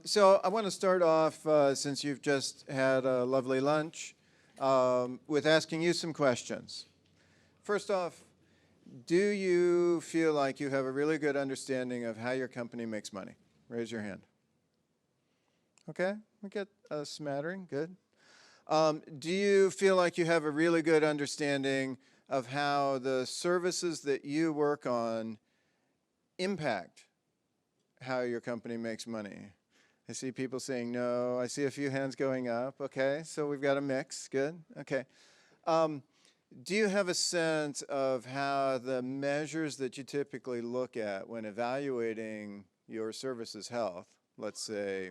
So I want to start off, since you've just had a lovely lunch, with asking you some questions. First off, do you feel like you have a really good understanding of how your company makes money? Raise your hand. Okay, we get a smattering, good. Do you feel like you have a really good understanding of how the services that you work on impact how your company makes money? I see people saying no. I see a few hands going up. Okay, so we've got a mix. Good. Okay. Do you have a sense of how the measures that you typically look at when evaluating your service's health, let's say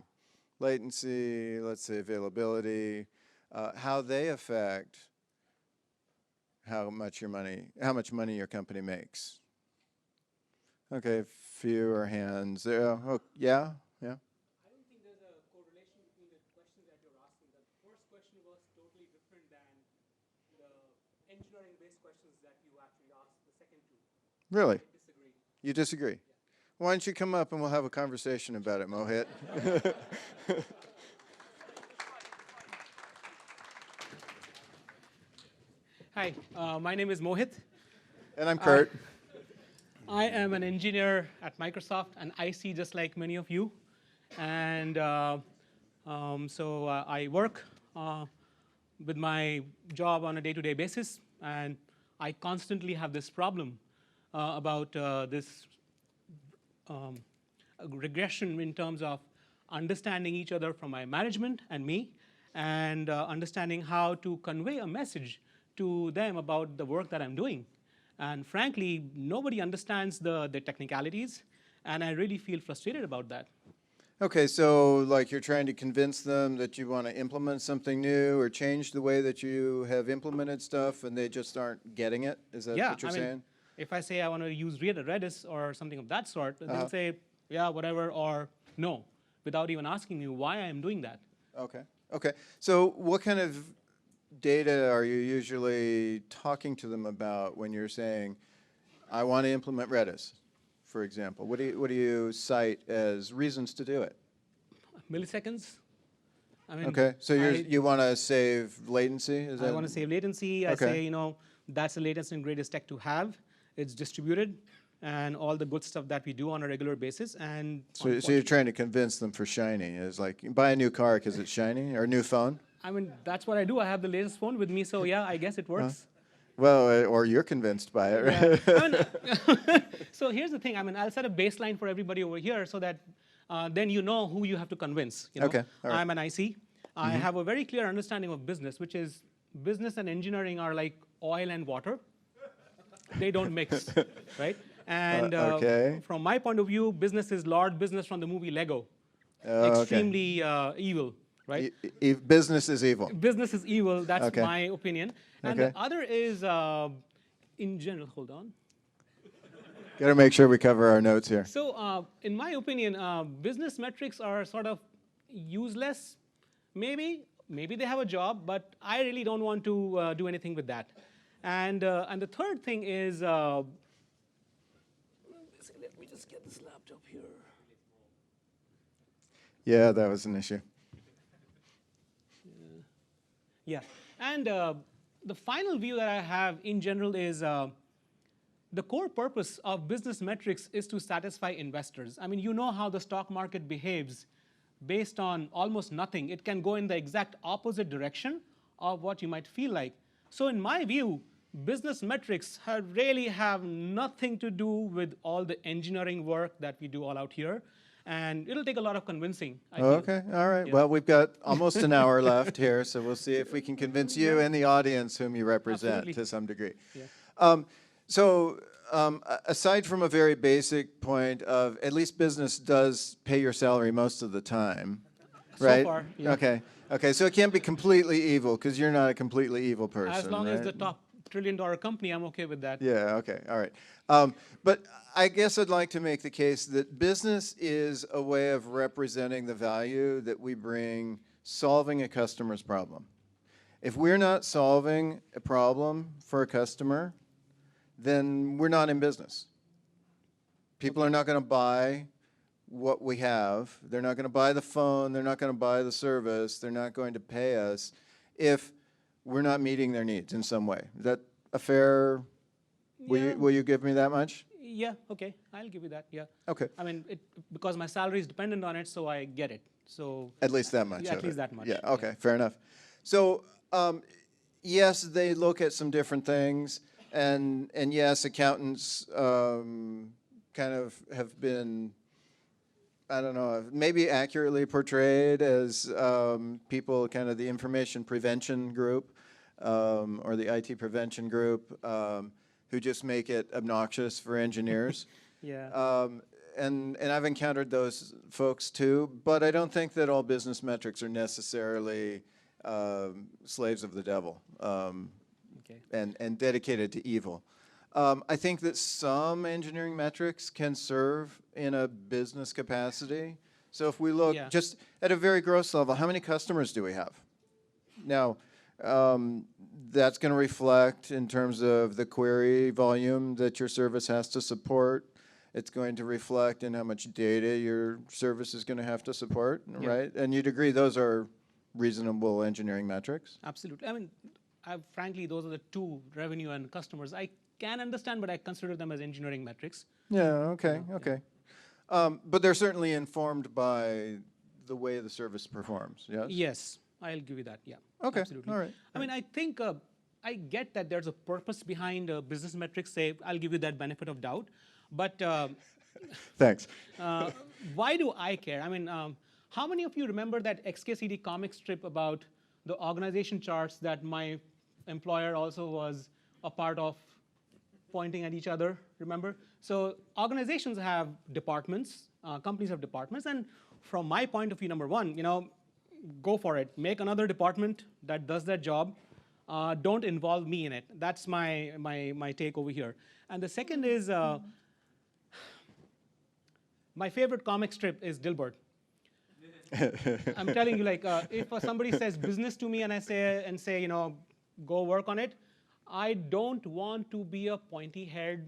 latency, let's say availability, how they affect how much money your company makes? Okay, fewer hands. Oh, yeah, yeah. I don't think there's a correlation between the questions that you're asking. The first question was totally different than the engineering-based questions that you actually asked the second two. Really? I disagree. You disagree? Yeah. Why don't you come up and we'll have a conversation about it, Mohit? Hi, my name is Mohit. And I'm Kurt. I am an engineer at Microsoft, and IC just like many of you. And so I work with my job on a day-to-day basis, and I constantly have this problem about this regression in terms of understanding each other from my management and me, and understanding how to convey a message to them about the work that I'm doing. And frankly, nobody understands the technicalities, and I really feel frustrated about that. Okay, so like you're trying to convince them that you want to implement something new or change the way that you have implemented stuff, and they just aren't getting it? Is that what you're saying? If I say I want to use Redis or something of that sort, they'll say, yeah, whatever, or no, without even asking me why I'm doing that. Okay, okay. So what kind of data are you usually talking to them about when you're saying, I want to implement Redis, for example? What do you cite as reasons to do it? Milliseconds. I mean, okay, so you want to save latency? Is that? I want to save latency. I say, that's the latest and greatest tech to have. It's distributed, and all the good stuff that we do on a regular basis. And so you're trying to convince them for shiny. It's like, buy a new car because it's shiny, or a new phone? I mean, that's what I do. I have the latest phone with me, so yeah, I guess it works. Well, or you're convinced by it, right? Yeah. So here's the thing. I mean, I'll set a baseline for everybody over here so that then you know who you have to convince. Okay. All right. I'm an IC. I have a very clear understanding of business, which is business and engineering are like oil and water. They don't mix, right? And from my point of view, business is Lord Business from the movie Lego. Extremely evil, right? Business is evil. Business is evil. That's my opinion. And the other is, in general, hold on. Got to make sure we cover our notes here. So in my opinion, business metrics are sort of useless. Maybe they have a job, but I really don't want to do anything with that. And the third thing is, let me just get this laptop here. Yeah, that was an issue. Yeah, and the final view that I have in general is the core purpose of business metrics is to satisfy investors. I mean, you know how the stock market behaves based on almost nothing. It can go in the exact opposite direction of what you might feel like. So in my view, business metrics really have nothing to do with all the engineering work that we do all out here. And it'll take a lot of convincing, I feel. Okay, all right. Yeah. Well, we've got almost an hour left here, so we'll see if we can convince you and the audience whom you represent to some degree. Yeah. Aside from a very basic point of at least business does pay your salary most of the time, right? So far, yeah. Okay, so it can't be completely evil because you're not a completely evil person, as long as the top trillion-dollar company, I'm okay with that. Yeah, okay, all right. But I guess I'd like to make the case that business is a way of representing the value that we bring solving a customer's problem. If we're not solving a problem for a customer, then we're not in business. People are not going to buy what we have. They're not going to buy the phone. They're not going to buy the service. They're not going to pay us if we're not meeting their needs in some way. Is that a fair? Will you give me that much? Yeah, okay, I'll give you that, yeah. Okay. I mean, because my salary is dependent on it, so I get it. So At least that much. yeah, at least that much. Yeah, okay, fair enough. So, yes, they look at some different things, and yes, accountants kind of have been, I don't know, maybe accurately portrayed as people, kind of the information prevention group or the IT prevention group who just make it obnoxious for engineers. Yeah. And I've encountered those folks too, but I don't think that all business metrics are necessarily slaves of the devil Okay. and dedicated to evil. I think that some engineering metrics can serve in a business capacity. So if we look Yeah. just at a very gross level, how many customers do we have? Now, that's going to reflect in terms of the query volume that your service has to support. It's going to reflect in how much data your service is going to have to support, Yeah. right? And you'd agree those are reasonable engineering metrics? Absolutely. I mean, frankly, those are the two, revenue and customers. I can understand, but I consider them as engineering metrics. Yeah, okay, okay. But they're certainly informed by the way the service performs, yes? Yes, I'll give you that, yeah. Okay, Absolutely. all right. I mean, I think I get that there's a purpose behind business metrics, say, I'll give you that benefit of doubt. But Thanks. why do I care? I mean, how many of you remember that XKCD comic strip about the organization charts that my employer also was a part of, pointing at each other, remember? So organizations have departments, companies have departments, and from my point of view, number one, go for it. Make another department that does that job. Don't involve me in it. That's my take over here. And the second is, my favorite comic strip is Dilbert. I'm telling you, like, if somebody says business to me and I say, go work on it, I don't want to be a pointy-haired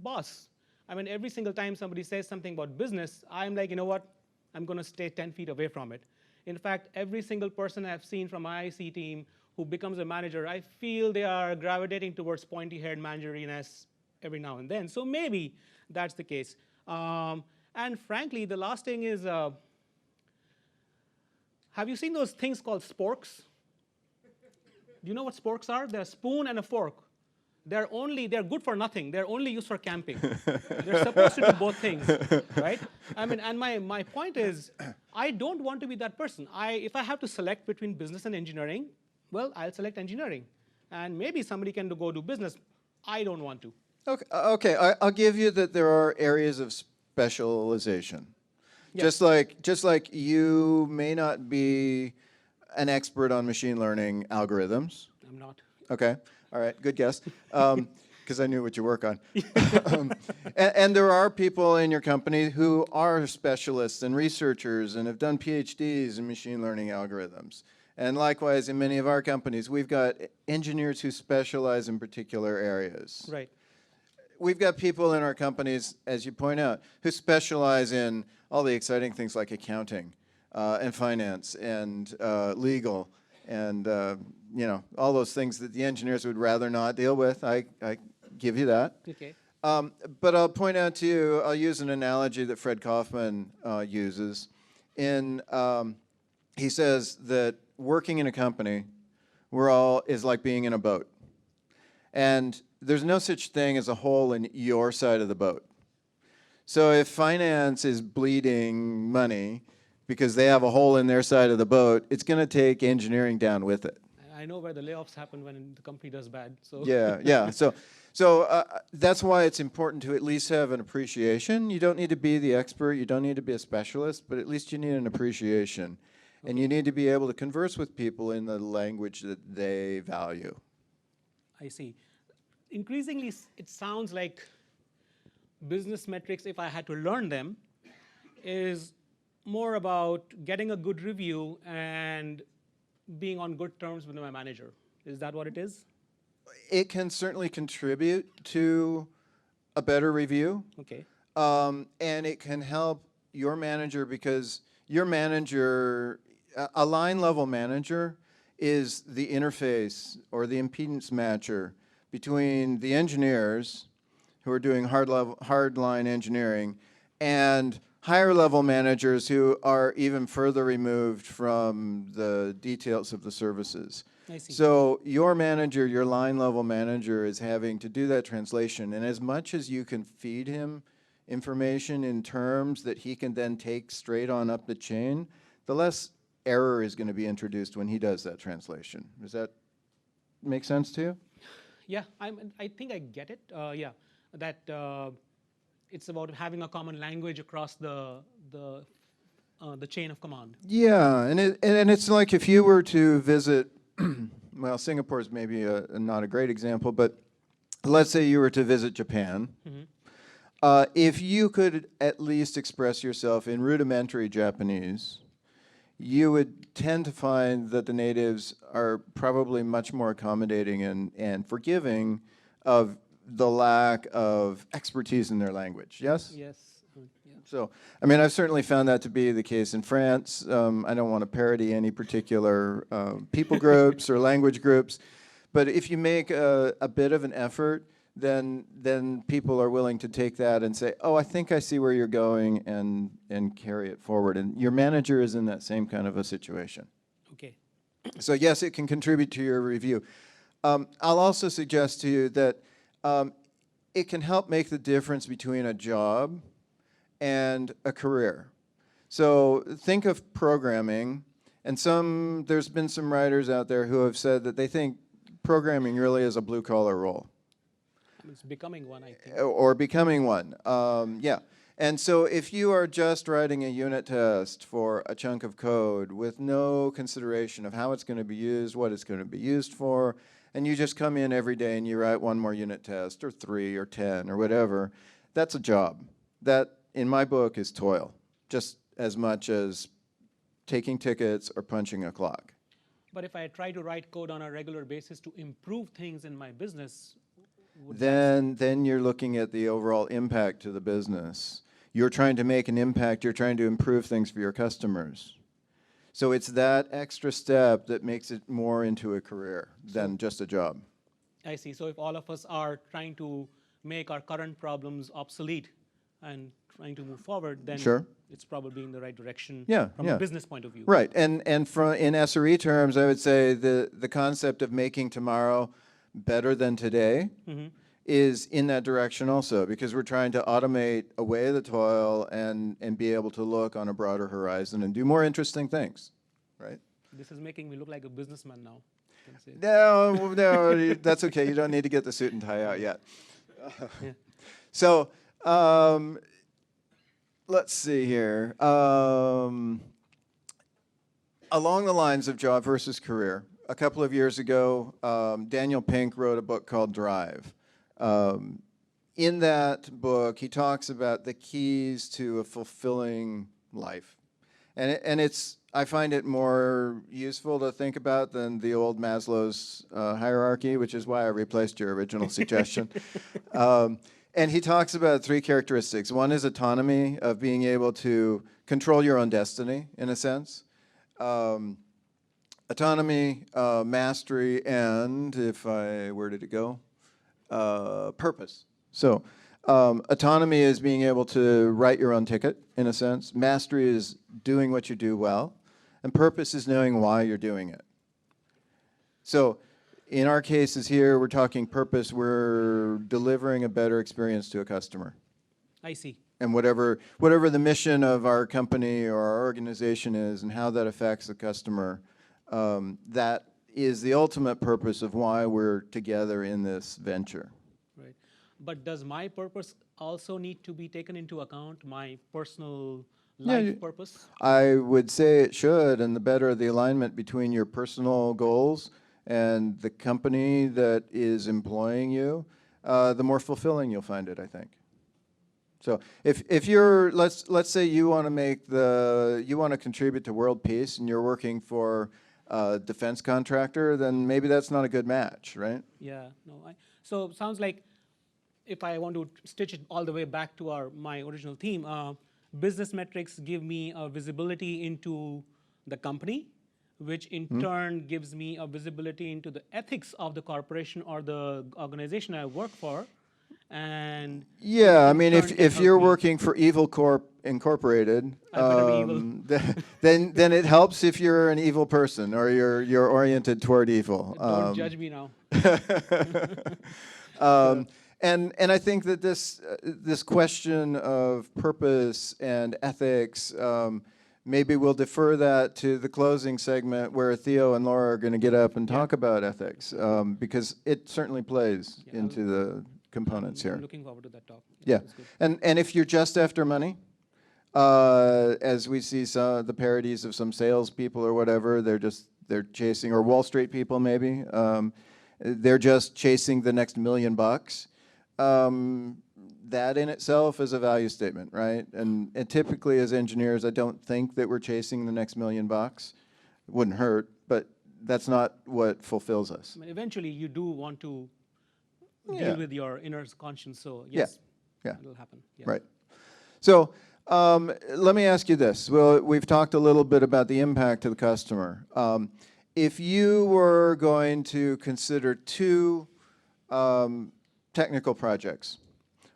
boss. I mean, every single time somebody says something about business, I'm like, you know what? I'm going to stay 10 feet away from it. In fact, every single person I've seen from my IC team who becomes a manager, I feel they are gravitating towards pointy-haired manageriness every now and then. So maybe that's the case. And frankly, the last thing is, have you seen those things called sporks? Do you know what sporks are? They're a spoon and a fork. They're good for nothing. They're only used for camping. They're supposed to do both things, right? I mean, and my point is, I don't want to be that person. If I have to select between business and engineering, well, I'll select engineering. And maybe somebody can go do business. I don't want to. Okay. I'll give you that there are areas of specialization. Yeah. Just like you may not be an expert on machine learning algorithms. I'm not. Okay. All right. Good guess. Because I knew what you work on. And there are people in your company who are specialists and researchers and have done PhDs in machine learning algorithms. And likewise, in many of our companies, we've got engineers who specialize in particular areas. Right. We've got people in our companies, as you point out, who specialize in all the exciting things like accounting and finance and legal and all those things that the engineers would rather not deal with. I give you that. Okay. But I'll point out to you, I'll use an analogy that Fred Kaufman uses. He says that working in a company is like being in a boat. And there's no such thing as a hole in your side of the boat. So if finance is bleeding money because they have a hole in their side of the boat, it's going to take engineering down with it. I know where the layoffs happen when the company does bad. So Yeah. So that's why it's important to at least have an appreciation. You don't need to be the expert. You don't need to be a specialist, but at least you need an appreciation. Okay. And you need to be able to converse with people in the language that they value. I see. Increasingly, it sounds like business metrics, if I had to learn them, is more about getting a good review and being on good terms with my manager. Is that what it is? It can certainly contribute to a better review. Okay. And it can help your manager, because your manager, a line level manager is the interface or the impedance matcher between the engineers who are doing hard line engineering and higher level managers who are even further removed from the details of the services. I see. So your manager, your line level manager, is having to do that translation, and as much as you can feed him information in terms that he can then take straight on up the chain, the less error is going to be introduced when he does that translation. Does that make sense to you? Yeah, I think I get it. Yeah, that it's about having a common language across the chain of command. Yeah, and it's like if you were to visit, well, Singapore is maybe not a great example, but let's say you were to visit Japan. If you could at least express yourself in rudimentary Japanese, you would tend to find that the natives are probably much more accommodating and forgiving of the lack of expertise in their language. Yes? Yes. Yeah. So, I mean, I've certainly found that to be the case in France. I don't want to parody any particular people groups or language groups, but if you make a bit of an effort, then people are willing to take that and say, oh, I think I see where you're going, and carry it forward. And your manager is in that same kind of a situation. Okay. So yes, it can contribute to your review. I'll also suggest to you that it can help make the difference between a job and a career. So think of programming, and there's been some writers out there who have said that they think programming really is a blue-collar role. It's becoming one, I think. Or becoming one, yeah. And so if you are just writing a unit test for a chunk of code with no consideration of how it's going to be used, what it's going to be used for, and you just come in every day and you write one more unit test, or 3 or 10 or whatever, that's a job. That, in my book, is toil, just as much as taking tickets or punching a clock. But if I try to write code on a regular basis to improve things in my business, then you're looking at the overall impact to the business. You're trying to make an impact, you're trying to improve things for your customers. So it's that extra step that makes it more into a career than just a job. I see. So if all of us are trying to make our current problems obsolete and trying to move forward, then Sure. it's probably in the right direction from a business point of view. Right, and in SRE terms, I would say the concept of making tomorrow better than today is in that direction also, because we're trying to automate away the toil and be able to look on a broader horizon and do more interesting things, right? This is making me look like a businessman now. No, that's okay. You don't need to get the suit and tie out yet. Yeah. So let's see here. Along the lines of job versus career, a couple of years ago, Daniel Pink wrote a book called Drive. In that book, he talks about the keys to a fulfilling life. And I find it more useful to think about than the old Maslow's hierarchy, which is why I replaced your original suggestion. And he talks about 3 characteristics. One is autonomy, of being able to control your own destiny, in a sense. Autonomy, mastery, and where did it go? Purpose. So autonomy is being able to write your own ticket, in a sense. Mastery is doing what you do well. And purpose is knowing why you're doing it. So in our cases here, we're talking purpose. We're delivering a better experience to a customer. I see. And whatever the mission of our company or our organization is and how that affects the customer, that is the ultimate purpose of why we're together in this venture. Right. But does my purpose also need to be taken into account, my personal life purpose? I would say it should, and the better the alignment between your personal goals and the company that is employing you, the more fulfilling you'll find it, I think. So if you're, let's say you want to contribute to world peace and you're working for a defense contractor, then maybe that's not a good match, right? Yeah, no. So it sounds like if I want to stitch it all the way back to my original theme, Business metrics give me a visibility into the company, which in turn gives me a visibility into the ethics of the corporation or the organization I work for. And Yeah, I mean, turn can if help you're me. working for Evil Corp Incorporated, I better be evil. then it helps if you're an evil person or you're oriented toward evil. Don't judge me now. And I think that this question of purpose and ethics, maybe we'll defer that to the closing segment where Theo and Laura are going to get up and talk about ethics, because it certainly plays into the components here. I'm looking forward to that talk. Yeah, That's good. and if you're just after money, as we see some the parodies of some salespeople or whatever, they're chasing, or Wall Street people maybe, they're just chasing the next $1 million. That in itself is a value statement, right? And typically as engineers, I don't think that we're chasing the next $1 million. It wouldn't hurt, but that's not what fulfills us. I mean, eventually, you do want to Yeah. deal with your inner conscience. So yes, Yeah. it'll happen. Yeah. Right. So let me ask you this. Well, we've talked a little bit about the impact to the customer. If you were going to consider two technical projects,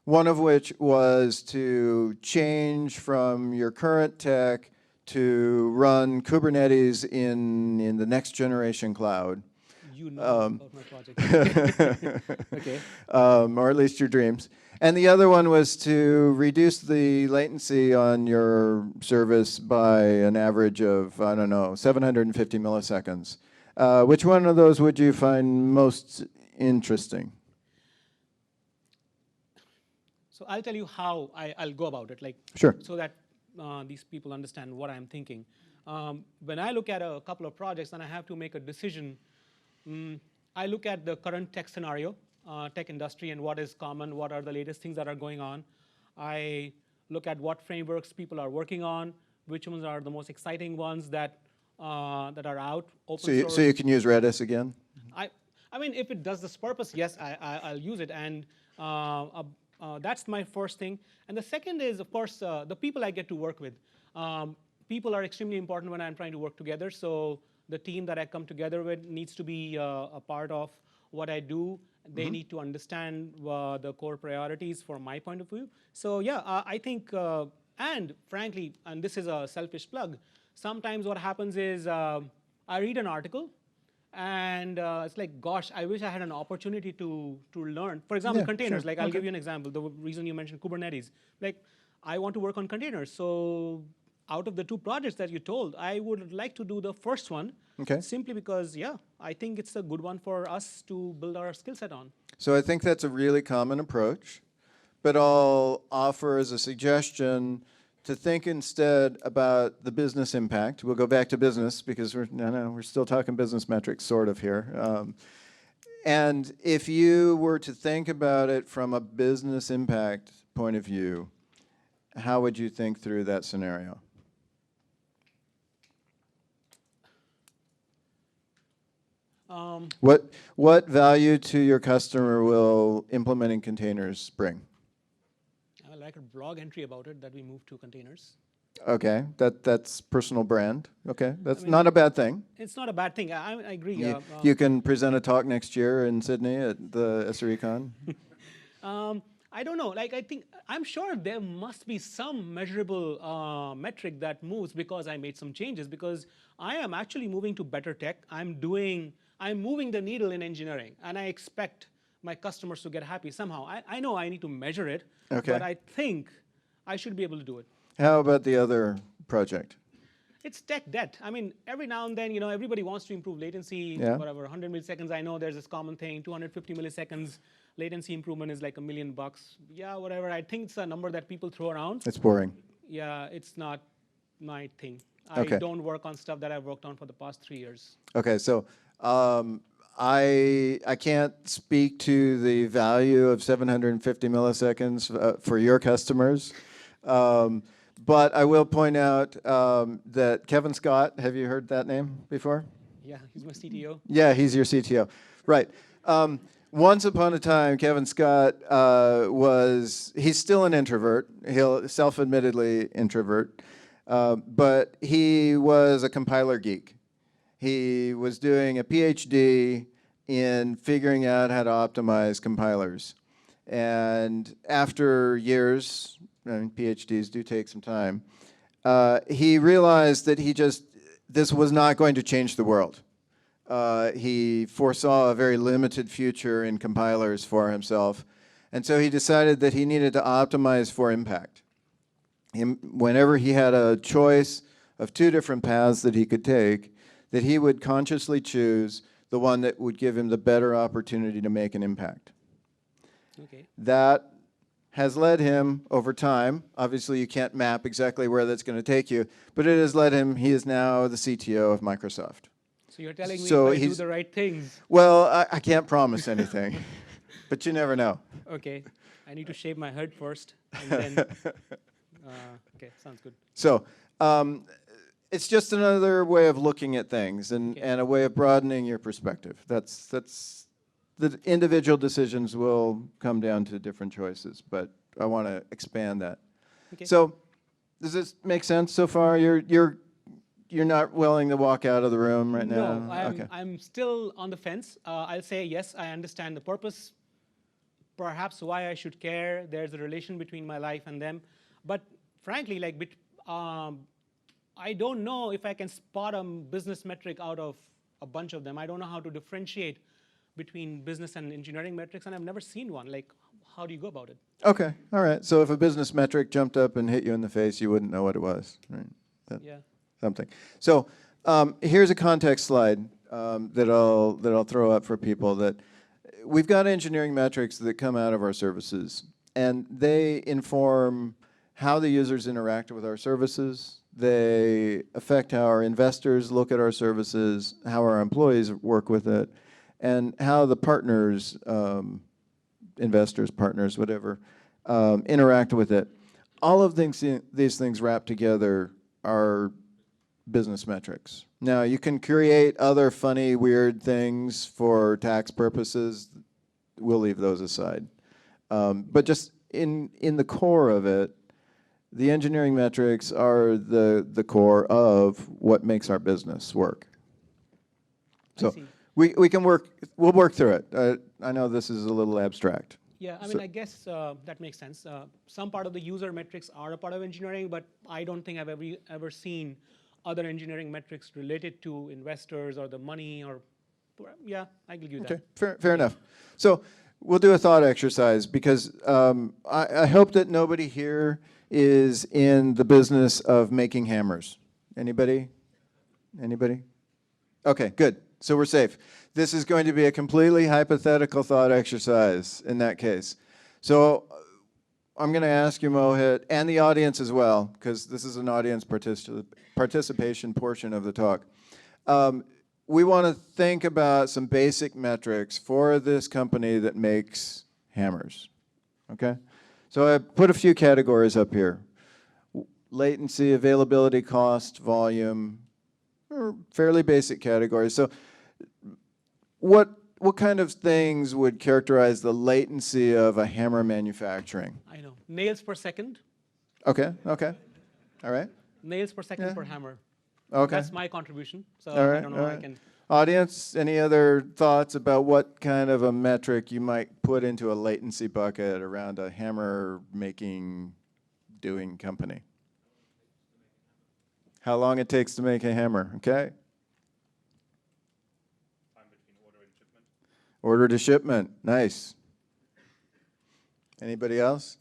one of which was to change from your current tech to run Kubernetes in the next generation cloud. You know about my project. Okay. Or at least your dreams. And the other one was to reduce the latency on your service by an average of, I don't know, 750 milliseconds. Which one of those would you find most interesting? So I'll tell you how I'll go about it, like Sure. so that these people understand what I'm thinking. When I look at a couple of projects and I have to make a decision, I look at the current tech scenario, tech industry, and what is common, what are the latest things that are going on. I look at what frameworks people are working on, which ones are the most exciting ones that are out, open source. So you can use Redis again? I mean, if it does this purpose, yes, I'll use it. And that's my first thing. And the second is, of course, the people I get to work with. People are extremely important when I'm trying to work together. So the team that I come together with needs to be a part of what I do. They need to understand the core priorities from my point of view. So yeah, I think, and frankly, and this is a selfish plug, sometimes what happens is I read an article, and it's like, gosh, I wish I had an opportunity to learn. For example, containers. Sure. Like, I'll give you an example. The reason you mentioned Kubernetes. Like, I want to work on containers. So out of the two projects that you told, I would like to do the first one. Okay. Simply because, yeah, I think it's a good one for us to build our skill set on. So I think that's a really common approach, but I'll offer as a suggestion to think instead about the business impact. We'll go back to business because we're still talking business metrics sort of here. And if you were to think about it from a business impact point of view, how would you think through that scenario? What value to your customer will implementing containers bring? I like a blog entry about it that we moved to containers. Okay, that's personal brand. Okay, that's not a bad thing. It's not a bad thing. I agree. You can present a talk next year in Sydney at the SREcon. I don't know. Like, I'm sure there must be some measurable metric that moves because I made some changes. Because I am actually moving to better tech. I'm moving the needle in engineering, and I expect my customers to get happy somehow. I know I need to measure it, but I think I should be able to do it. How about the other project? It's tech debt. I mean, every now and then, everybody wants to improve latency, whatever, 100 milliseconds. I know there's this common thing, 250 milliseconds. Latency improvement is like $1 million. Yeah, whatever. I think it's a number that people throw around. It's boring. Yeah, it's not my thing. I don't work on stuff that I've worked on for the past 3 years. Okay, so I can't speak to the value of 750 milliseconds for your customers, but I will point out that Kevin Scott, have you heard that name before? Yeah, he's my CTO. Yeah, he's your CTO. Right. Once upon a time, Kevin Scott he's still an introvert. He'll self-admittedly introvert, but he was a compiler geek. He was doing a PhD in figuring out how to optimize compilers. And after years, I mean, PhDs do take some time, he realized that this was not going to change the world. He foresaw a very limited future in compilers for himself, and so he decided that he needed to optimize for impact. Whenever he had a choice of two different paths that he could take, that he would consciously choose the one that would give him the better opportunity to make an impact. Okay. That has led him over time, obviously you can't map exactly where that's going to take you, but it has led him, he is now the CTO of Microsoft. So you're telling me So if I do the right things. Well, I can't promise anything, but you never know. Okay. I need to shave my head first, and then. Okay, sounds good. So it's just another way of looking at things and a way of broadening your perspective. That's the individual decisions will come down to different choices, but I want to expand that. Okay. So does this make sense so far? You're not willing to walk out of the room right now? No, I'm still on the fence. I'll say yes, I understand the purpose, perhaps why I should care. There's a relation between my life and them. But frankly, I don't know if I can spot a business metric out of a bunch of them. I don't know how to differentiate between business and engineering metrics, and I've never seen one. Like, how do you go about it? Okay, all right. So if a business metric jumped up and hit you in the face, you wouldn't know what it was, right? Yeah. Something. So here's a context slide that I'll throw up for people. That we've got engineering metrics that come out of our services, and they inform how the users interact with our services. They affect how our investors look at our services, how our employees work with it, and how the partners, investors, partners, whatever, interact with it. All of these things wrapped together are business metrics. Now, you can create other funny, weird things for tax purposes. We'll leave those aside. But just in the core of it, the engineering metrics are the core of what makes our business work. So we can we'll work through it. I know this is a little abstract. Yeah, I mean, I guess that makes sense. Some part of the user metrics are a part of engineering, but I don't think I've ever seen other engineering metrics related to investors or the money or, yeah, I will give you that. Okay, fair enough. So we'll do a thought exercise because I hope that nobody here is in the business of making hammers. Anybody? Anybody? Okay, good. So we're safe. This is going to be a completely hypothetical thought exercise in that case. So I'm going to ask you, Mohit, and the audience as well, because this is an audience participation portion of the talk. We want to think about some basic metrics for this company that makes hammers, okay? So I put a few categories up here. Latency, availability, cost, volume, are fairly basic categories. So what kind of things would characterize the latency of a hammer manufacturing? I know. Nails per second. Okay, okay. All right. Nails per second per hammer. Okay. That's my contribution. So All right, I don't know how I can. Audience, any other thoughts about what kind of a metric you might put into a latency bucket around a hammer doing company? How long it takes to make a hammer, okay? Time between order and shipment. Order to shipment, nice. Anybody else?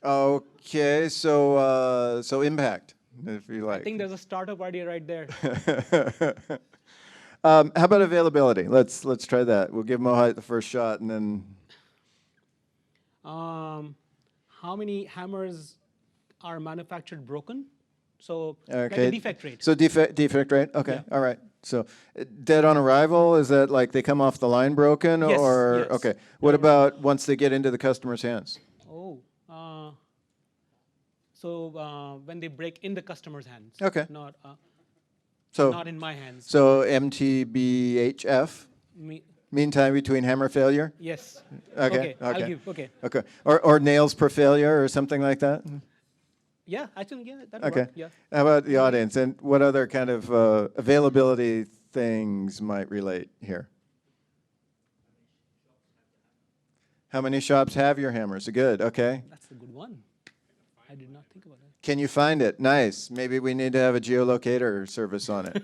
Okay, so impact, if you like. I think there's a startup idea right there. How about availability? Let's try that. We'll give Mohit the first shot, and then. How many hammers are manufactured broken? So Okay. like a defect rate. So defect rate. Okay. Yeah. All right. So dead on arrival, is that like they come off the line broken, Yes, or yes. okay? What about once they get into the customer's hands? Oh. So when they break in the customer's hands. Okay. Not. So, not in my hands. so MTBHF, Me, mean time between hammer failure? yes. Okay, I'll okay. give. Okay. Okay. Or nails per failure or something like that? Yeah, actually, yeah, that Okay. work. Yeah. How about the audience? And what other kind of availability things might relate here? How many shops have your hammers? Good, okay. That's a good one. I did not think about that. Can you find it? Nice. Maybe we need to have a geolocator service on it.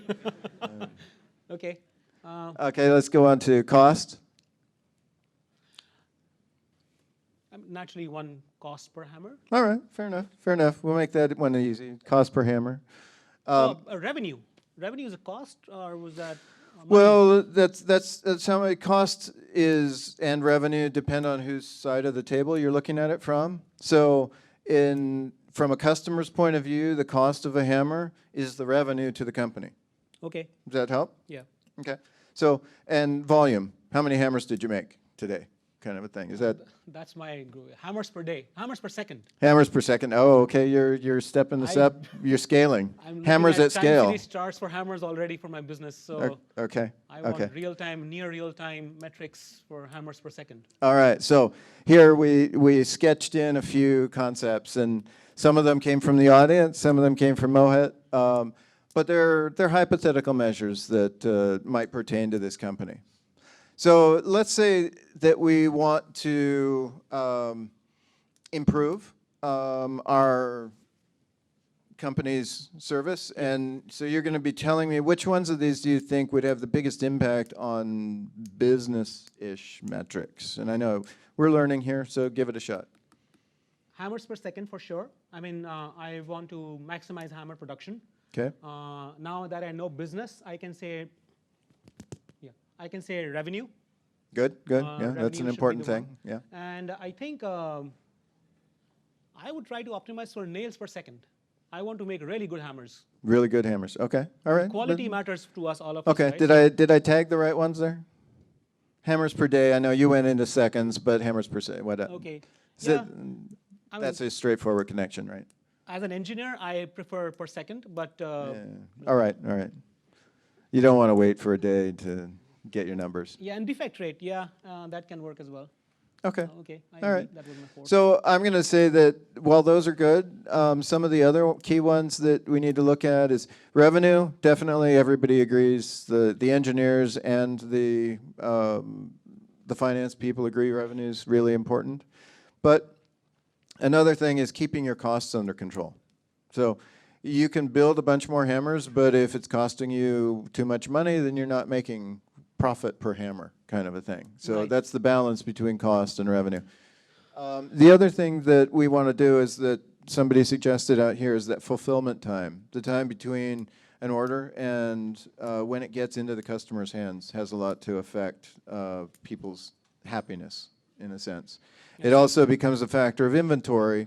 Okay. Okay, let's go on to cost. Naturally, one cost per hammer. All right, fair enough, fair enough. We'll make that one easy. Cost per hammer. Revenue. Revenue is a cost, or was that? Money? Well, that's how much cost is and revenue depend on whose side of the table you're looking at it from. So from a customer's point of view, the cost of a hammer is the revenue to the company. Okay. Does that help? Yeah. Okay. So, and volume. How many hammers did you make today? Kind of a thing. Is that That's my hammers per day, hammers per second. hammers per second? Oh, okay. You're stepping this up. You're scaling. I'm Hammers looking at Time scale. series charts for hammers already for my business, so Okay. I want Okay. real-time, near real-time metrics for hammers per second. All right. So here we sketched in a few concepts, and some of them came from the audience, some of them came from Mohit, but they're hypothetical measures that might pertain to this company. So let's say that we want to improve our company's service, and so you're going to be telling me which ones of these do you think would have the biggest impact on business-ish metrics? And I know we're learning here, so give it a shot. Hammers per second for sure. I mean, I want to maximize hammer production. Okay. Now that I know business, I can say revenue. Good, good. Yeah, Revenue that's an should be important the thing. one. Yeah. And I think I would try to optimize for nails per second. I want to make really good hammers. Really good hammers. Okay. All right. Quality matters to us, all of Okay. us, right? Did I tag the right ones there? Hammers per day. I know you went into seconds, but hammers per se. What? Okay. Is Yeah. it- I that's mean, a straightforward connection, right? as an engineer, I prefer per second, but Yeah. All right. All right. You don't want to wait for a day to get your numbers. yeah, and defect rate, yeah, that can work as well. Okay. Okay, I All right. agree. That was my fourth. So I'm going to say that while those are good, some of the other key ones that we need to look at is revenue. Definitely, everybody agrees. The engineers and the finance people agree revenue is really important. But another thing is keeping your costs under control. So you can build a bunch more hammers, but if it's costing you too much money, then you're not making profit per hammer, kind of a thing. So Right. that's the balance between cost and revenue. The other thing that we want to do is that somebody suggested out here is that fulfillment time. The time between an order and when it gets into the customer's hands has a lot to affect people's happiness, in a sense. It also becomes a factor of inventory.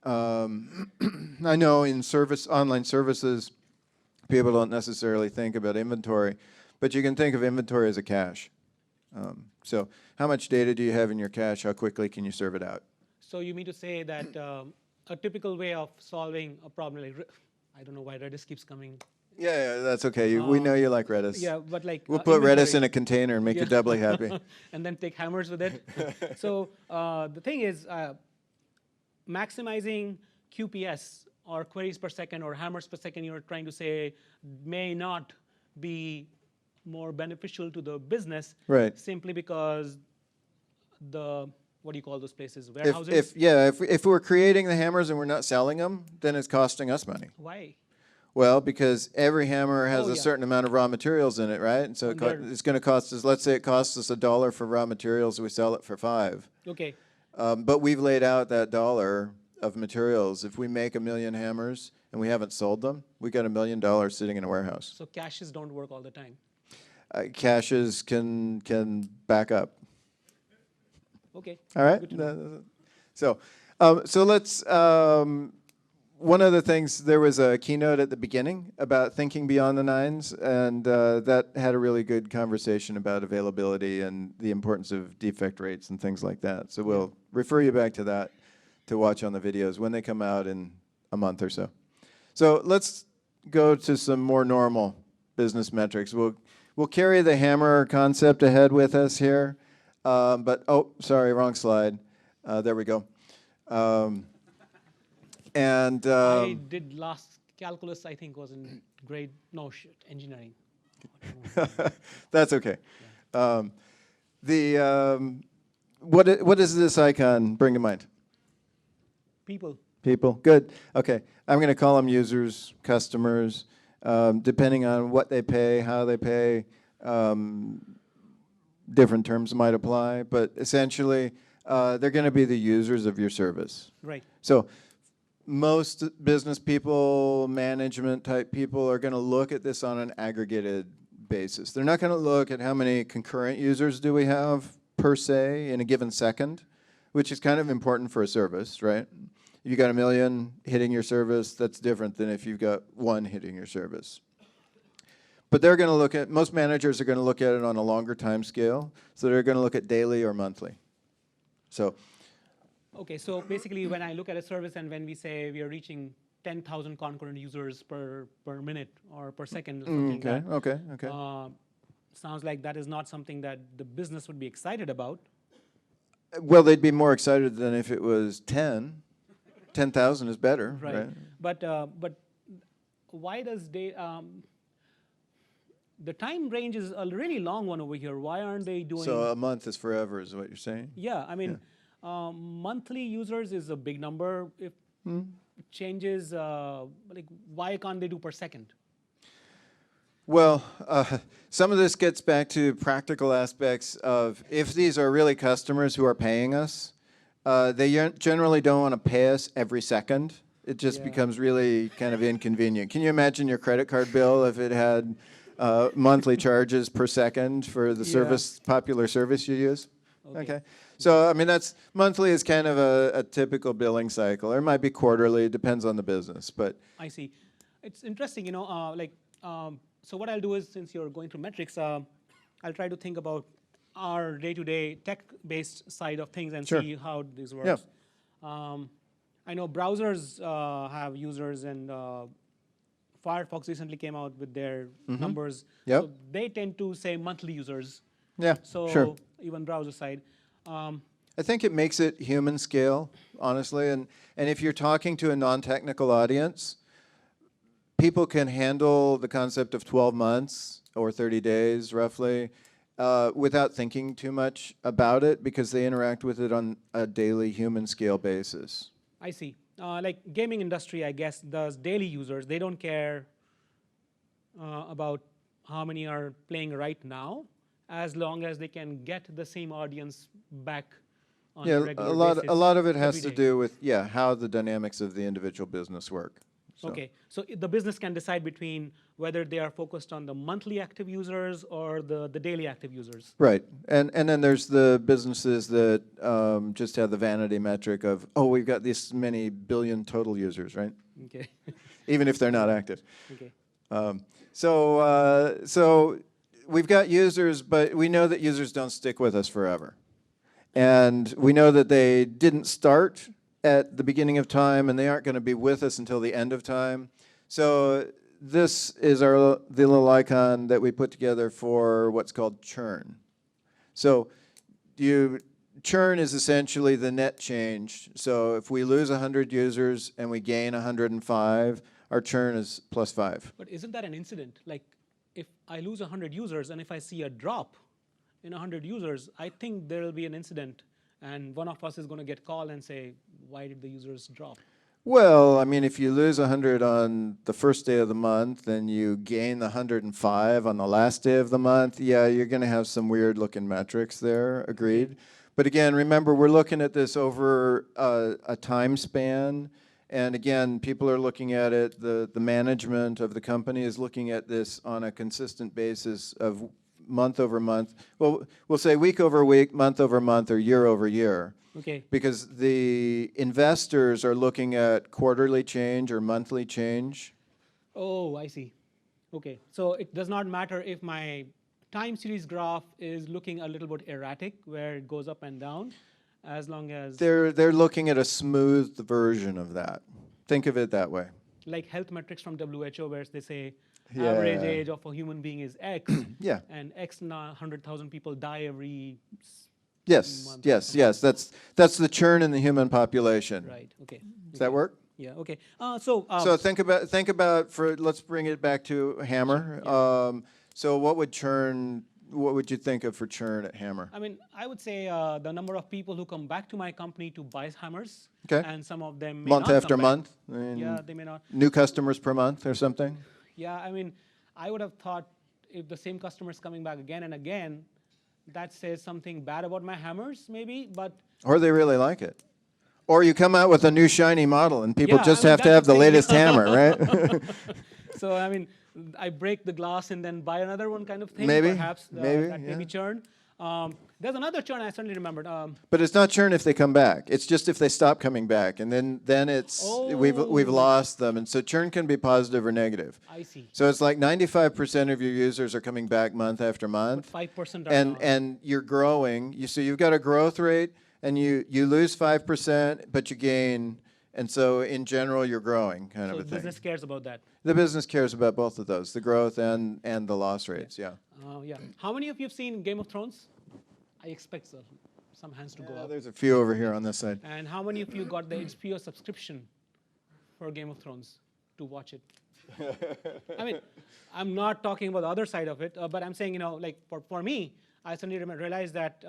I know in online services, people don't necessarily think about inventory, but you can think of inventory as a cache. So how much data do you have in your cache? How quickly can you serve it out? So you mean to say that a typical way of solving a problem, like I don't know why Redis keeps coming. Yeah, that's okay. We know you like Redis. Yeah, but like We'll put Redis inventory. in a container and make you doubly happy. And then take hammers with it. So the thing is, maximizing QPS or queries per second or hammers per second, you're trying to say may not be more beneficial to the business, Right. simply because the, what do you call those places, warehouses? If we're creating the hammers and we're not selling them, then it's costing us money. Why? Well, because every hammer has Oh, a yeah. certain amount of raw materials in it, right? And so And they're- it's going to cost us, let's say it costs us $1 for raw materials, we sell it for $5. Okay. But we've laid out that $1 of materials. If we make 1 million hammers and we haven't sold them, we got $1 million sitting in a warehouse. So caches don't work all the time. Caches can back up. Okay. All right. Good to know. So let's. One of the things, there was a keynote at the beginning about thinking beyond the nines, and that had a really good conversation about availability and the importance of defect rates and things like that. So we'll refer you back to that to watch on the videos when they come out in a month or so. So let's go to some more normal business metrics. We'll carry the hammer concept ahead with us here. But, oh, sorry, wrong slide. There we go. I did last calculus, I think, was in engineering. That's okay. What does this icon bring to mind? People. People, good. Okay, I'm going to call them users, customers, depending on what they pay, how they pay. Different terms might apply, but essentially, they're going to be the users of your service. Right. So most business people, management type people are going to look at this on an aggregated basis. They're not going to look at how many concurrent users do we have per se in a given second, which is kind of important for a service, right? If you got 1 million hitting your service, that's different than if you've got 1 hitting your service. But they're going to look at, most managers are going to look at it on a longer time scale, so they're going to look at daily or monthly. So, okay, so basically when I look at a service and when we say we are reaching 10,000 concurrent users per minute or per second, or something like that, okay. Sounds like that is not something that the business would be excited about. Well, they'd be more excited than if it was 10. 10,000 is better, right? But why does the time range is a really long one over here? Why aren't they doing? So a month is forever, is what you're saying? Yeah, I mean, monthly users is a big number. If it changes, like why can't they do per second? Well, some of this gets back to practical aspects of if these are really customers who are paying us, they generally don't want to pay us every second. It just becomes really kind of inconvenient. Can you imagine your credit card bill if it had monthly charges per second for the popular service you use? Okay. So, I mean, monthly is kind of a typical billing cycle. Or it might be quarterly, depends on the business. But I see. It's interesting, you know, so what I'll do is, since you're going through metrics, I'll try to think about our day-to-day tech-based side of things and see how this works. I know browsers have users, and Firefox recently came out with their numbers. So they tend to say monthly users. Yeah, so even browser side. I think it makes it human scale, honestly. And if you're talking to a non-technical audience, people can handle the concept of 12 months or 30 days, roughly, without thinking too much about it because they interact with it on a daily human scale basis. I see. Like gaming industry, I guess, does daily users. They don't care about how many are playing right now, as long as they can get the same audience back on a regular basis. A lot of it has to do with, how the dynamics of the individual business work. So. Okay, so the business can decide between whether they are focused on the monthly active users or the daily active users. Right, and then there's the businesses that just have the vanity metric of, oh, we've got this many billion total users, right? Okay. Even if they're not active. Okay. So we've got users, but we know that users don't stick with us forever. And we know that they didn't start at the beginning of time, and they aren't going to be with us until the end of time. So this is the little icon that we put together for what's called churn. So churn is essentially the net change. So if we lose 100 users and we gain 105, our churn is +5. But isn't that an incident? Like, if I lose 100 users and if I see a drop in 100 users, I think there will be an incident, and one of us is going to get called and say, why did the users drop? Well, I mean, if you lose 100 on the first day of the month and you gain the 105 on the last day of the month, you're going to have some weird-looking metrics there, agreed. But again, remember, we're looking at this over a time span. And again, people are looking at it, the management of the company is looking at this on a consistent basis of month over month. Well, we'll say week over week, month over month, or year over year. Okay. Because the investors are looking at quarterly change or monthly change. Oh, I see. Okay. So it does not matter if my time series graph is looking a little bit erratic, where it goes up and down, as long as... They're looking at a smoothed version of that. Think of it that way. Like health metrics from WHO, where they say average Yeah. age of a human being is X, Yeah. and X 100,000 people die every Yes. month. Yes. Yes. That's the churn in the human population. Right. Okay. Does that work? Yeah. Okay. So think about let's bring it back to Hammer. So what would you think of for churn at Hammer? I mean, I would say the number of people who come back to my company to buy hammers, Okay. and some of them may Month not after come back. month? I mean, Yeah, they may not. new customers per month or something? Yeah, I mean, I would have thought if the same customer is coming back again and again, that says something bad about my hammers, maybe. But Or they really like it. Or you come out with a new shiny model and people Yeah, just I mean, have to that's have the the thing. latest hammer, right? so I mean, I break the glass and then buy another one, kind of thing. Maybe, Perhaps maybe, that may yeah. be churn. There's another churn I suddenly remembered. But it's not churn if they come back. It's just if they stop coming back, and then it's we've Oh. lost them. And so churn can be positive or negative. I see. So it's like 95% of your users are coming back month after month, 5% are and not. and you're growing. So you've got a growth rate, and you lose 5%, but you gain. And so in general, you're growing, kind So of a thing. business cares about that. The business cares about both of those, the growth and the loss rates. Yeah. Yeah. How many of you have seen Game of Thrones? I expect some hands to go up. There's a few over here on this side. And how many of you got the HBO subscription for Game of Thrones to watch it? I mean, I'm not talking about the other side of it, but I'm saying, like for me, I suddenly realized that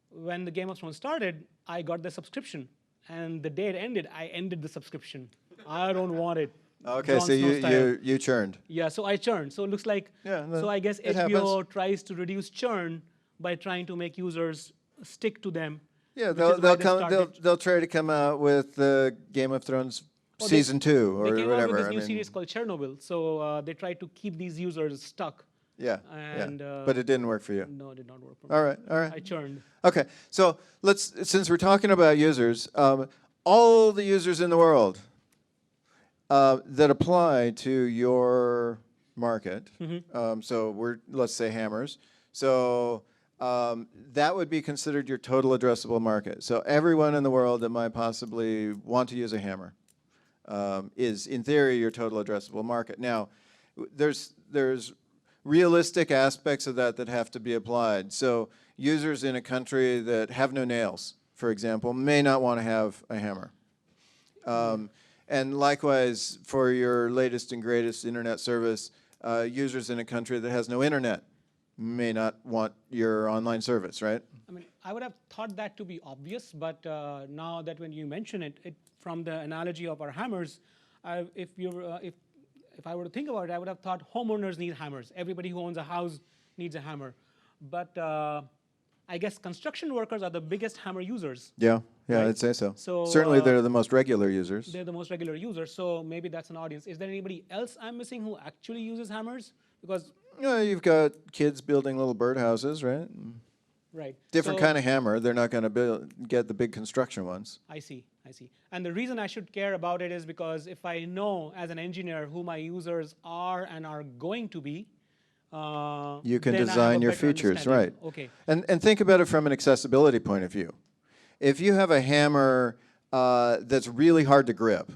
when the Game of Thrones started, I got the subscription. And the day it ended, I ended the subscription. I don't want it. Okay, Jon so Snow style. you churned. Yeah, so I churned. So it looks like, Yeah, so I guess it HBO tries to reduce churn by trying to make users stick to them. Yeah, which is why they'll they come. started- They'll try to come out with Game of Thrones Well, they- season 2 or They came whatever. out with this I new mean, series called Chernobyl. So they tried to keep these users stuck. yeah, And, yeah. But it didn't work for you. No, it did not work for me. All right, all I right. churned. Okay, so since we're talking about users, all the users in the world that apply to your market. So let's say hammers. So that would be considered your total addressable market. So everyone in the world that might possibly want to use a hammer is, in theory, your total addressable market. Now, there's realistic aspects of that have to be applied. So users in a country that have no nails, for example, may not want to have a hammer. And likewise, for your latest and greatest internet service, users in a country that has no internet may not want your online service, right? I mean, I would have thought that to be obvious, but now that when you mention it from the analogy of our hammers, if I were to think about it, I would have thought homeowners need hammers. Everybody who owns a house needs a hammer. But I guess construction workers are the biggest hammer users. Yeah, Right. I'd say so. So, certainly, they're the most regular users. They're the most regular users, so maybe that's an audience. Is there anybody else I'm missing who actually uses hammers? Because You've got kids building little birdhouses, right? right, Different so- kind of hammer. They're not going to get the big construction ones. I see. And the reason I should care about it is because if I know as an engineer who my users are and are going to be, You can then I have design a your better features, right? understanding. Okay. And think about it from an accessibility point of view. If you have a hammer that's really hard to grip,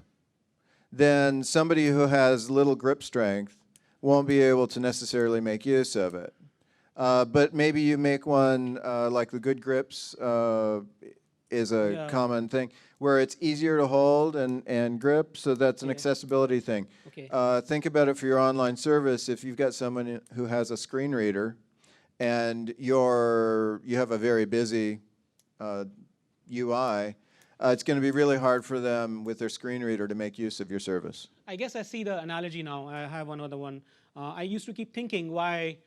then somebody who has little grip strength won't be able to necessarily make use of it. But maybe you make one like the Good Grips is a Yeah. common thing, where it's easier to hold and grip, so that's an Yeah. accessibility thing. Okay. Think about it for your online service. If you've got someone who has a screen reader and you have a very busy UI, it's going to be really hard for them with their screen reader to make use of your service. I guess I see the analogy now. I have another one. I used to keep thinking why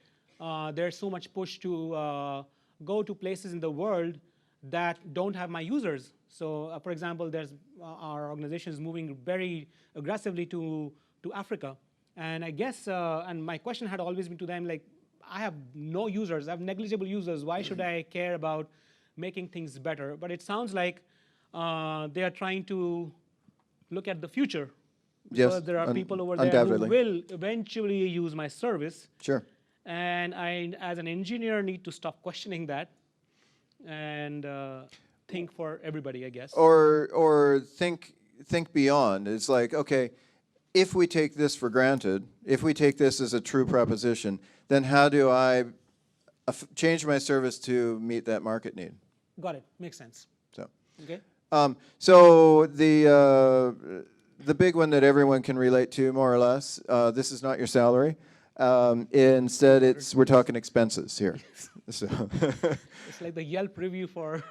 there's so much push to go to places in the world that don't have my users. So, for example, our organization is moving very aggressively to Africa. And I guess, and my question had always been to them, like, I have no users, I have negligible users. Why should I care about making things better? But it sounds like they are trying to look at the future. Yes, Because there are people over there undoubtedly. who will eventually use my service. Sure. And I, as an engineer, need to stop questioning that and think for everybody, I guess. Or think beyond. It's like, okay, if we take this for granted, if we take this as a true proposition, then how do I change my service to meet that market need? Got it. Makes sense. So, Okay. so the big one that everyone can relate to, more or less, this is not your salary. Instead, we're talking expenses here. So It's like the Yelp review for.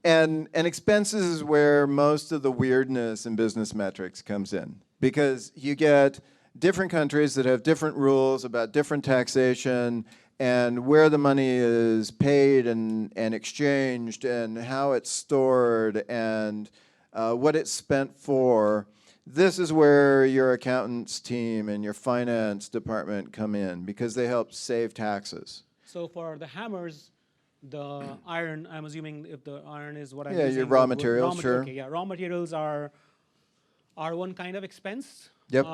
And expenses is where most of the weirdness in business metrics comes in, because you get different countries that have different rules about different taxation and where the money is paid and exchanged and how it's stored and what it's spent for. This is where your accountants team and your finance department come in, because they help save taxes. So for the hammers, the iron, I'm assuming if the iron is what I'm Yeah, using. your raw materials, sure. Okay, yeah, raw materials are one kind of expense. Yep.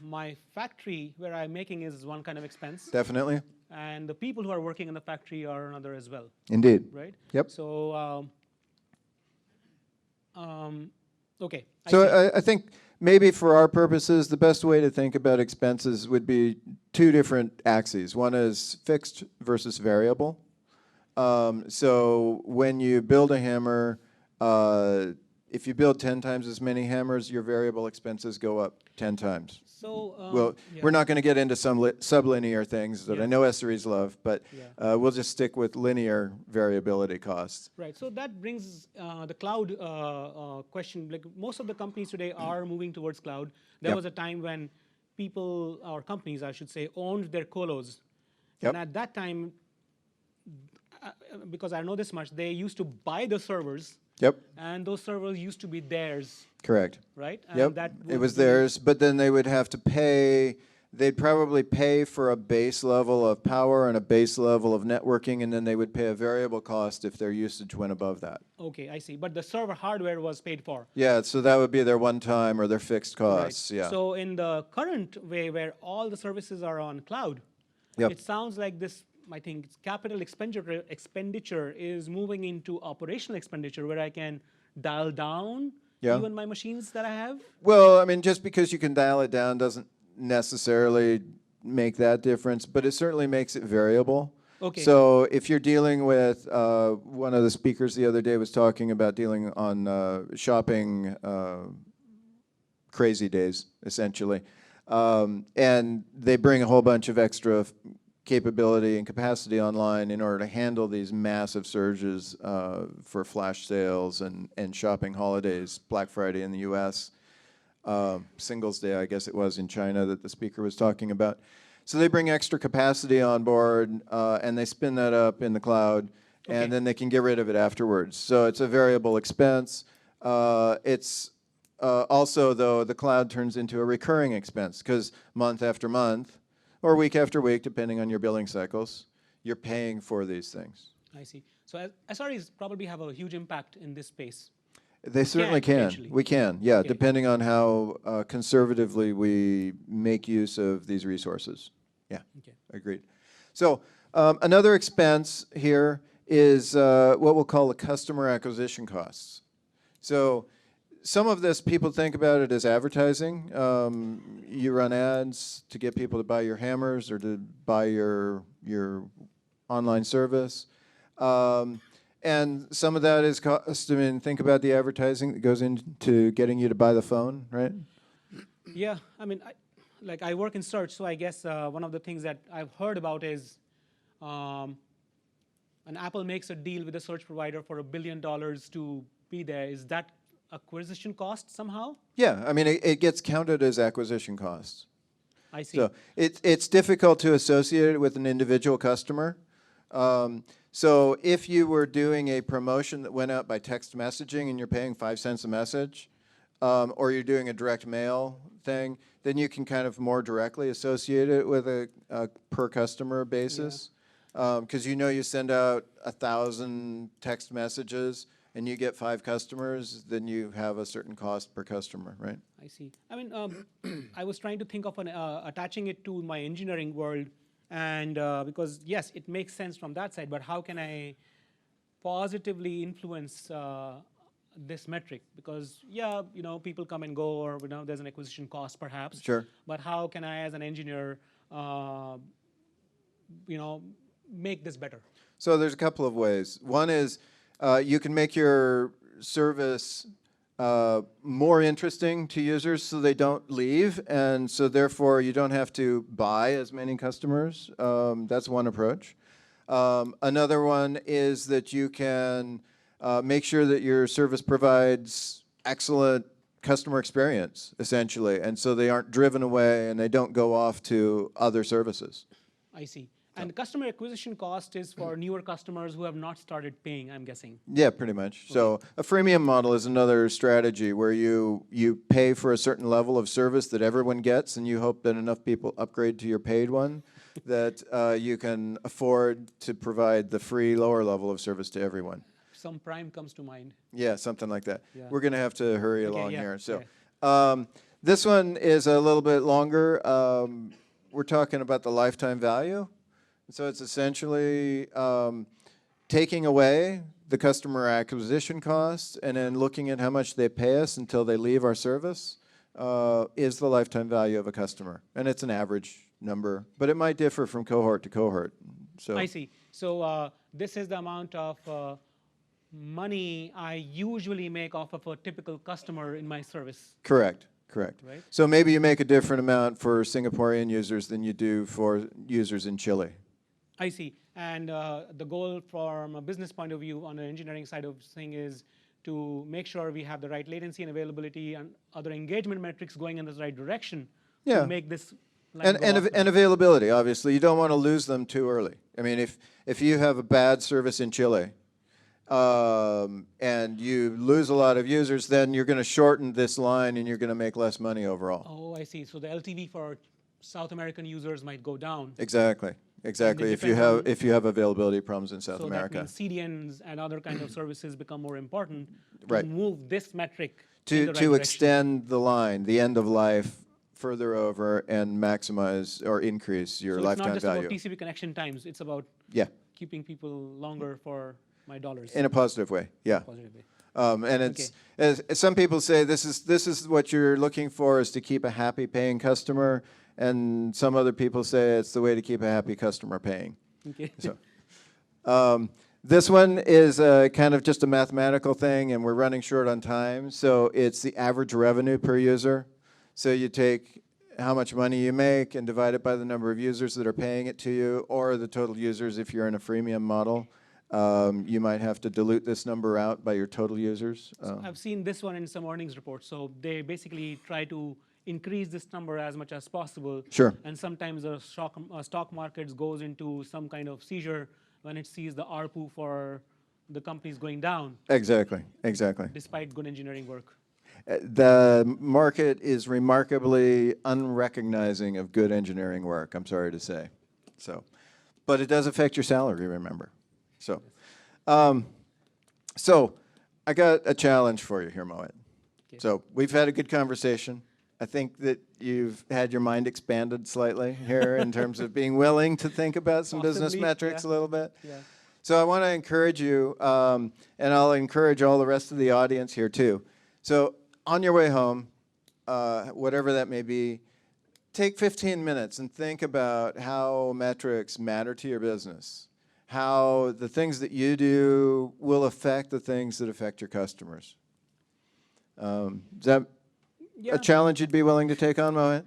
My factory where I'm making is one kind of expense. Definitely. And the people who are working in the factory are another as well. Indeed. Right? Yep. So, okay. So I think maybe for our purposes, the best way to think about expenses would be two different axes. One is fixed versus variable. So when you build a hammer, if you build 10 times as many hammers, your variable expenses go up 10 times. So, Well, yeah. we're not going to get into some sublinear things that Yeah. I know SREs love, but Yeah. we'll just stick with linear variability costs. Right. So that brings the cloud question. Like most of the companies today are moving towards cloud. There Yep. was a time when people, or companies, I should say, owned their colos. Yep. And at that time, because I know this much, they used to buy the servers, Yep, and those servers used to be theirs, correct. right? And Yep, that it would was be- theirs, but then they would have to pay, they'd probably pay for a base level of power and a base level of networking, and then they would pay a variable cost if their usage went above that. Okay, I see. But the server hardware was paid for. Yeah, so that would be their one-time or their fixed Right. costs, yeah. So in the current way where all the services are on cloud, Yep. it sounds like this, I think capital expenditure is moving into operational expenditure where I can dial down Yeah. even my machines that I have. Well, I mean, just because you can dial it down doesn't necessarily make that difference, but it certainly makes it variable. Okay. So if you're dealing with, one of the speakers the other day was talking about dealing on shopping crazy days, essentially. And they bring a whole bunch of extra capability and capacity online in order to handle these massive surges for flash sales and shopping holidays, Black Friday in the US, Singles Day, I guess it was in China that the speaker was talking about. So they bring extra capacity on board and they spin that up in the cloud, Okay. and then they can get rid of it afterwards. So it's a variable expense. It's also, though, the cloud turns into a recurring expense, because month after month, or week after week, depending on your billing cycles, you're paying for these things. I see. So SREs probably have a huge impact in this space. They certainly can. potentially. We can, yeah, Okay. depending on how conservatively we make use of these resources. Yeah, Okay. agreed. So another expense here is what we'll call the customer acquisition costs. So some of this, people think about it as advertising. You run ads to get people to buy your hammers or to buy your online service. And some of that is cost. I mean, think about the advertising that goes into getting you to buy the phone, right? Yeah, I mean, I work in search, so I guess one of the things that I've heard about is an Apple makes a deal with a search provider for $1 billion to be there. Is that acquisition cost somehow? Yeah, I mean, it gets counted as acquisition costs. I see. So it's difficult to associate it with an individual customer. So if you were doing a promotion that went out by text messaging and you're paying 5 cents a message, or you're doing a direct mail thing, then you can kind of more directly associate it with a per customer basis. Because you send out 1,000 text messages and you get 5 customers, then you have a certain cost per customer, right? I see. I mean, I was trying to think of attaching it to my engineering world, and because yes, it makes sense from that side. But how can I positively influence this metric? Because yeah, people come and go, or there's an acquisition cost perhaps. Sure. But how can I, as an engineer, make this better? So there's a couple of ways. One is you can make your service more interesting to users so they don't leave, and so therefore you don't have to buy as many customers. That's one approach. Another one is that you can make sure that your service provides excellent customer experience, essentially, and so they aren't driven away and they don't go off to other services. I see. And customer acquisition cost is for newer customers who have not started paying, I'm guessing. Yeah, pretty much. Okay. So a freemium model is another strategy where you pay for a certain level of service that everyone gets, and you hope that enough people upgrade to your paid one that you can afford to provide the free lower level of service to everyone. Some Prime comes to mind. Yeah, something like that. Yeah. We're going to have to hurry along yeah, here. So okay. this one is a little bit longer. We're talking about the lifetime value. So it's essentially taking away the customer acquisition costs and then looking at how much they pay us until they leave our service is the lifetime value of a customer. And it's an average number, but it might differ from cohort to cohort. So I see. So this is the amount of money I usually make off of a typical customer in my service. Correct. Correct. Right. So maybe you make a different amount for Singaporean users than you do for users in Chile. I see. And the goal from a business point of view on the engineering side of thing is to make sure we have the right latency and availability and other engagement metrics going in the right direction to make this line go up. And availability, obviously. You don't want to lose them too early. I mean, if you have a bad service in Chile and you lose a lot of users, then you're going to shorten this line and you're going to make less money overall. Oh, I see. So the LTV for South American users might go down. Exactly. Exactly. If you have availability problems in South America. So that means CDNs and other kind of services become more important to Right. move this metric to in the right direction. extend the line, the end of life, further over and maximize or increase your lifetime value. So it's not just about TCP connection times. It's about keeping people longer for my dollars. In a positive way, yeah. Positive way. And it's as some people say, this is what you're looking for, is to keep a happy paying customer. And some other people say it's the way to keep a happy customer paying. Okay. So, this one is kind of just a mathematical thing, and we're running short on time. So it's the average revenue per user. So you take how much money you make and divide it by the number of users that are paying it to you, or the total users if you're in a freemium model. You might have to dilute this number out by your total users. So I've seen this one in some earnings reports. So they basically try to increase this number as much as possible. Sure. And sometimes the stock markets goes into some kind of seizure when it sees the ARPU for the companies going down. Exactly, exactly. Despite good engineering work. The market is remarkably unrecognizing of good engineering work, I'm sorry to say. So, but it does affect your salary, remember. So, so I got a challenge for you here, Mohit. Okay. So we've had a good conversation. I think that you've had your mind expanded slightly here in terms of being willing to think about some business metrics a little bit. Yeah. So I want to encourage you, and I'll encourage all the rest of the audience here too. So on your way home, whatever that may be, take 15 minutes and think about how metrics matter to your business, how the things that you do will affect the things that affect your customers. Is that a challenge you'd be willing to take on, Mohit?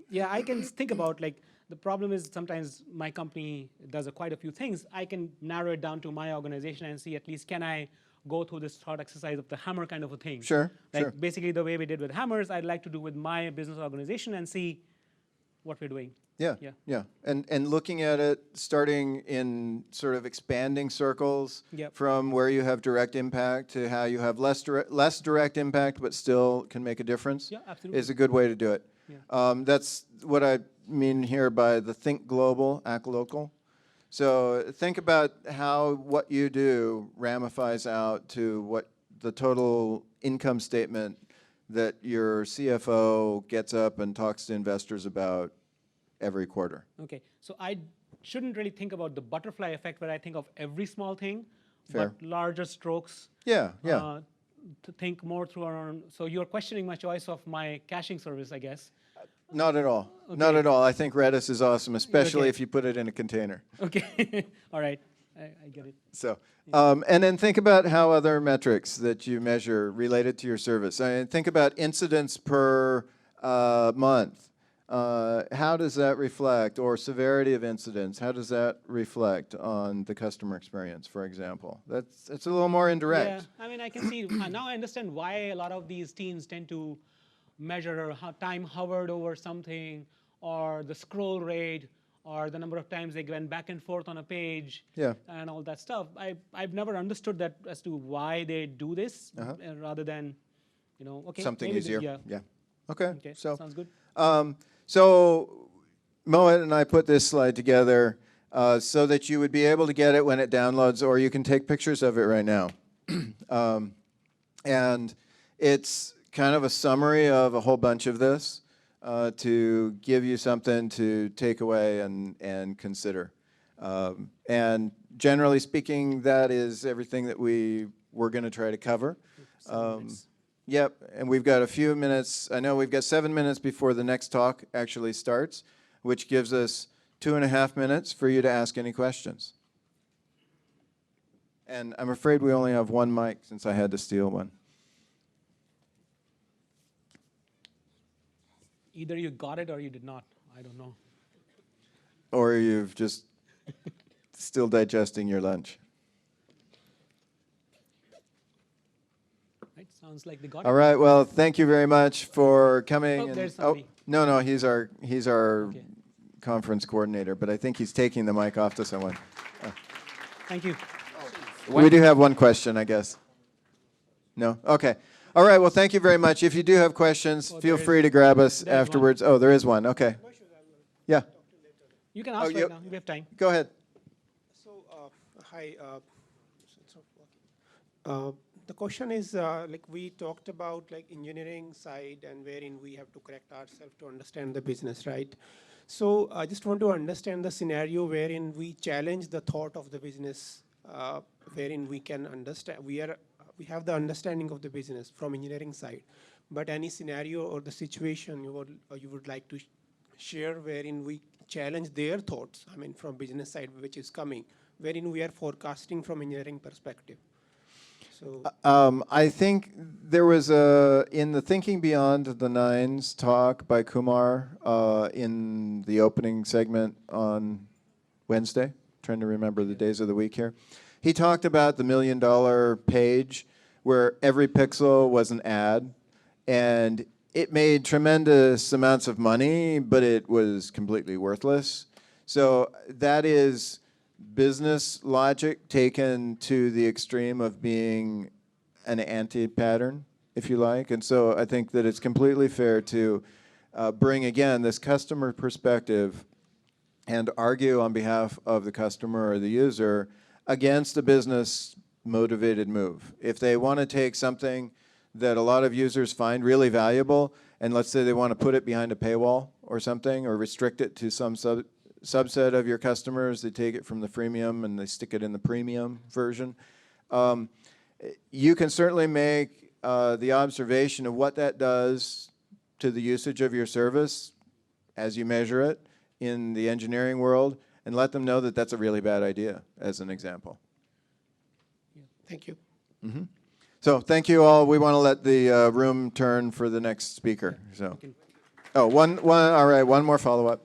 Yeah, I can think about, like, the problem is sometimes my company does quite a few things. I can narrow it down to my organization and see at least can I go through this thought exercise of the hammer kind of a thing. Sure, like basically the way we did with hammers, I'd like to do with my business organization and see what we're doing. Yeah. And looking at it, starting in sort of expanding circles from where you have direct impact to how you have less direct impact but still can make a difference is a good way to do it. Yeah. That's what I mean here by the think global, act local. So think about how what you do ramifies out to what the total income statement that your CFO gets up and talks to investors about every quarter. Okay, so I shouldn't really think about the butterfly effect where I think of every small thing, Fair. but larger strokes. Yeah. to think more through our own. So you're questioning my choice of my caching service, I guess. Not at all. Not at all. I think Redis is awesome, especially Okay. if you put it in a container. Okay, all right, I get it. So, and then think about how other metrics that you measure related to your service. I mean, think about incidents per month. How does that reflect, or severity of incidents? How does that reflect on the customer experience, for example? That's a little more indirect. Yeah, I mean, I can see now. I understand why a lot of these teams tend to measure how time hovered over something, or the scroll rate, or the number of times they went back and forth on a page, Yeah. and all that stuff. I've never understood that as to why they do this, rather than, okay, Something maybe easier. yeah. Okay. Okay, So, sounds good. so Mohit and I put this slide together so that you would be able to get it when it downloads, or you can take pictures of it right now. And it's kind of a summary of a whole bunch of this to give you something to take away and consider. And generally speaking, that is everything that we were going to try to cover. Yep, and we've got a few minutes. I know we've got 7 minutes before the next talk actually starts, which gives us 2.5 minutes for you to ask any questions. And I'm afraid we only have one mic since I had to steal one. Either you got it or you did not. I don't know. Or you've just still digesting your lunch. Right? Sounds like they got All it. right, well, thank you very much for coming. Oh, and- there's somebody. no, he's our Okay. conference coordinator, but I think he's taking the mic off to someone. Thank you. We do have one question, I guess. No? Okay. All right, well, thank you very much. If you do have questions, feel free to grab us there's one. afterwards. Oh, there is one. Okay. Yeah, You can ask Oh, right now. We have time. go ahead. So, hi. The question is, like we talked about, like engineering side, and wherein we have to correct ourselves to understand the business, right? So, I just want to understand the scenario wherein we challenge the thought of the business, wherein we can understand we have the understanding of the business from engineering side, but any scenario or the situation you would like to share wherein we challenge their thoughts, I mean, from business side, which is coming, wherein we are forecasting from engineering perspective. So, I think there was in the Thinking Beyond the Nines talk by Kumar in the opening segment on Wednesday, trying to remember the days of the week here. He talked about the $1 million page where every pixel was an ad, and it made tremendous amounts of money, but it was completely worthless. So that is business logic taken to the extreme of being an anti-pattern, if you like. And so I think that it's completely fair to bring, again, this customer perspective and argue on behalf of the customer or the user against a business-motivated move. If they want to take something that a lot of users find really valuable, and let's say they want to put it behind a paywall or something, or restrict it to some subset of your customers, they take it from the freemium and they stick it in the premium version. You can certainly make the observation of what that does to the usage of your service as you measure it in the engineering world, and let them know that that's a really bad idea, as an example. thank you. So thank you all. We want to let the room turn for the next speaker. So, all right, one more follow-up.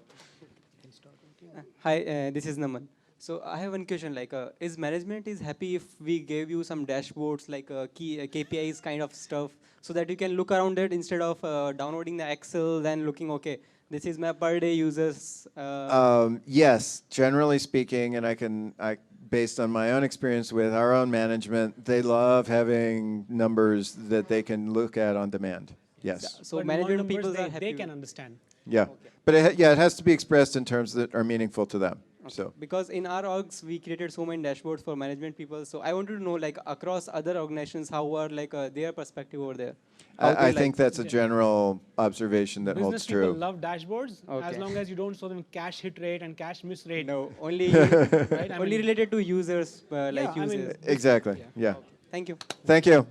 Hi, this is Naman. So I have one question, like, is management is happy if we gave you some dashboards, like key KPIs kind of stuff, so that you can look around it instead of downloading the Excel, then looking, okay, this is my per day users. Yes, generally speaking, and based on my own experience with our own management, they love having numbers that they can look at on demand. Yes. So But management numbers people they, are happy. they can understand. Yeah. But it has to be expressed in terms that are meaningful to them. So. Because in our orgs, we created so many dashboards for management people. So I wanted to know, like, across other organizations, how are like their perspective over there? How I they think that's a general observation that holds Business people true. love dashboards as Okay. long as you don't show them cash hit rate and cash miss rate. No, only Right? I only mean, related to users, like yeah, I mean, users. Exactly. Yeah. Thank you. Thank you.